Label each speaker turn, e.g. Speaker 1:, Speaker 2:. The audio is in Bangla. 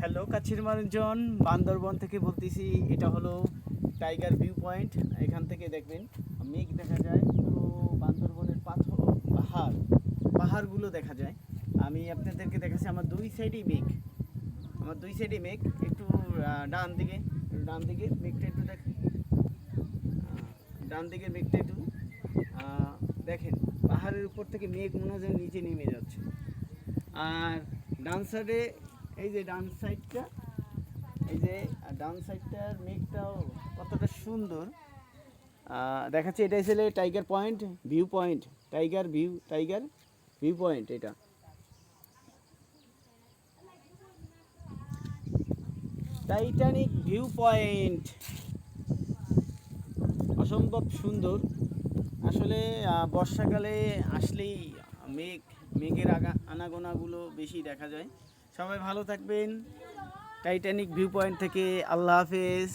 Speaker 1: হ্যালো কাছের মানুষজন, বান্দরবন থেকে বলতেছি। এটা হলো টাইগার ভিউ পয়েন্ট। এখান থেকে দেখবেন মেঘ দেখা যায়, পুরো বান্দরবনের পাহাড়গুলো দেখা যায়। আমি আপনাদেরকে দেখাচ্ছি, আমার দুই সাইডেই মেঘ, একটু ডান দিকে মেঘটা একটু দেখেন। ডান দিকের মেঘটা একটু দেখেন, পাহাড়ের উপর থেকে মেঘ মনে হয় যেন নিচে নেমে যাচ্ছে। আর ডান সাইডে, এই যে ডান সাইডটার মেঘটাও কতটা সুন্দর দেখাচ্ছে। এটাই ছিল tiger view point, tiger view point. এটা টাইটানিক ভিউ পয়েন্ট, অসম্ভব সুন্দর। আসলে বর্ষাকালে আসলেই মেঘের আনাগোনাগুলো বেশি দেখা যায়। সবাই ভালো থাকবেন। টাইটানিক ভিউ পয়েন্ট থেকে আল্লাহ হাফেজ।